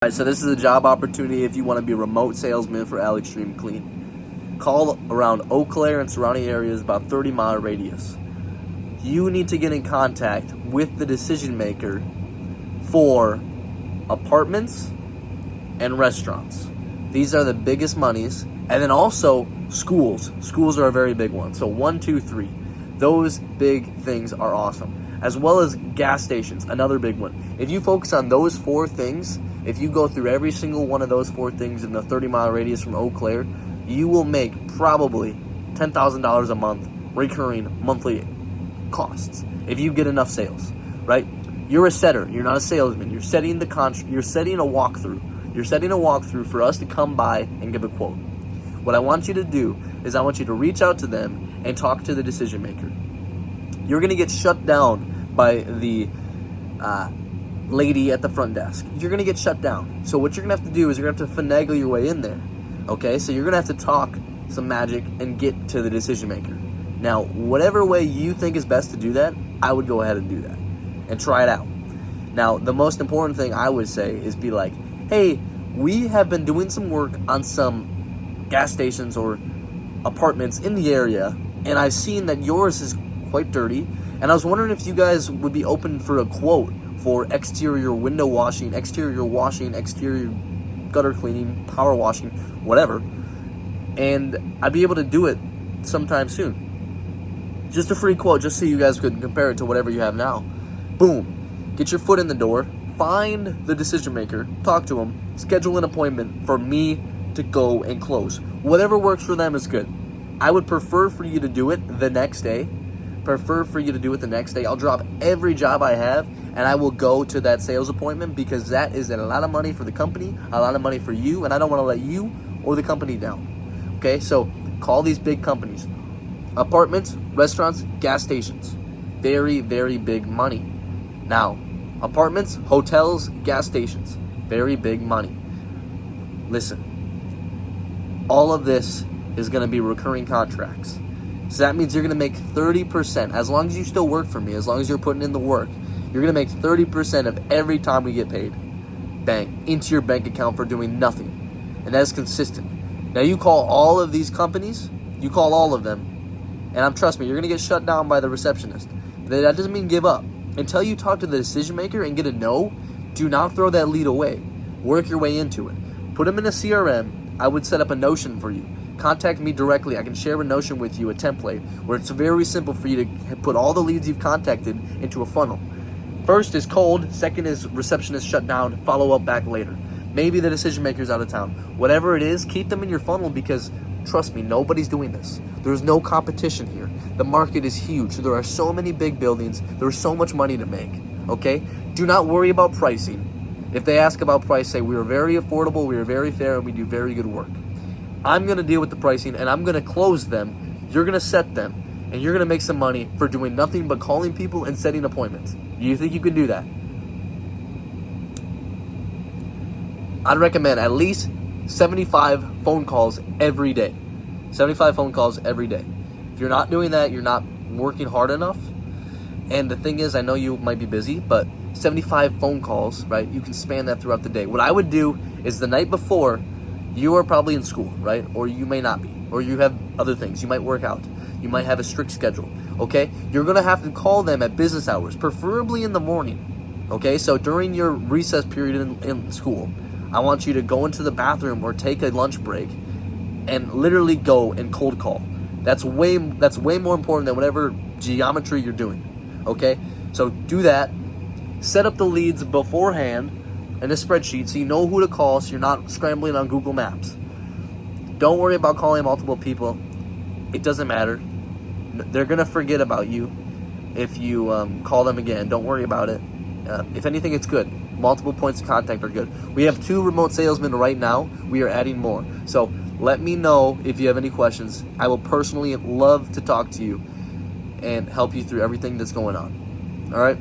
Alright, so this is a job opportunity if you want to be a remote salesman for AliExtreme Clean. Call around Eau Claire and surrounding areas, about 30-mile radius. You need to get in contact with the decision maker for apartments and restaurants. These are the biggest monies. And then also schools. Schools are a very big one. So 1, 2, 3. Those big things are awesome. As well as gas stations, another big one. If you focus on those 4 things, if you go through every single one of those 4 things in the 30-mile radius from Eau Claire, you will make probably $10,000 a month recurring monthly costs if you get enough sales, right? You're a setter. You're not a salesman. You're setting you're setting a walkthrough. You're setting a walkthrough for us to come by and give a quote. What I want you to do is I want you to reach out to them and talk to the decision maker. You're going to get shut down by the lady at the front desk. You're going to get shut down. So what you're going to have to do is you're going to have to finagle your way in there. Okay? So you're going to have to talk some magic and get to the decision maker. Now, whatever way you think is best to do that, I would go ahead and do that and try it out. Now, the most important thing I would say is be like, hey, we have been doing some work on some gas stations or apartments in the area, and I've seen that yours is quite dirty, and I was wondering if you guys would be open for a quote for exterior window washing, exterior gutter cleaning, power washing, whatever, and I'd be able to do it sometime soon. Just a free quote, just so you guys could compare it to whatever you have now. Boom. Get your foot in the door, find the decision maker, talk to them, schedule an appointment for me to go and close. Whatever works for them is good. I would prefer for you to do it the next day. I'll drop every job I have and I will go to that sales appointment, because that is a lot of money for the company, a lot of money for you, and I don't want to let you or the company down. Okay, so call these big companies. Apartments, restaurants, gas stations. Very, very big money. Now, apartments, hotels, gas stations. Very big money. Listen, all of this is going to be recurring contracts. So that means you're going to make 30%. As long as you still work for me, as long as you're putting in the work, you're going to make 30% of every time we get paid. Bang, into your bank account for doing nothing. And that is consistent. Now you call all of these companies, you call all of them, and trust me, you're going to get shut down by the receptionist. That doesn't mean give up. Until you talk to the decision maker and get a no, do not throw that lead away. Work your way into it. Put them in a CRM. I would set up a Notion for you. Contact me directly. I can share a Notion with you, a template, where it's very simple for you to put all the leads you've contacted into a funnel. First is cold, second is receptionist shut down, follow up back later. Maybe the decision maker's out of town. Whatever it is, keep them in your funnel, because trust me, nobody's doing this. There's no competition here. The market is huge. There are so many big buildings. There's so much money to make. Okay? Do not worry about pricing. If they ask about price, say we are very affordable, we are very fair, and we do very good work. I'm going to deal with the pricing, and I'm going to close them. You're going to set them, and you're going to make some money for doing nothing but calling people and setting appointments. You think you can do that? I'd recommend at least 75 phone calls every day. 75 phone calls every day. If you're not doing that, you're not working hard enough. And the thing is, I know you might be busy, but 75 phone calls, right? You can span that throughout the day. What I would do is the night before, you are probably in school, right? Or you may not be. Or you have other things. You might work out. You might have a strict schedule, okay? You're going to have to call them at business hours, preferably in the morning, okay? So during your recess period in school, I want you to go into the bathroom or take a lunch break and literally go and cold call. That's way more important than whatever geometry you're doing, okay? So do that. Set up the leads beforehand in a spreadsheet so you know who to call, so you're not scrambling on Google Maps. Don't worry about calling multiple people. It doesn't matter. They're going to forget about you if you call them again. Don't worry about it. If anything, it's good. Multiple points of contact are good. We have 2 remote salesmen right now. We are adding more. So let me know if you have any questions. I will personally love to talk to you and help you through everything that's going on. All right?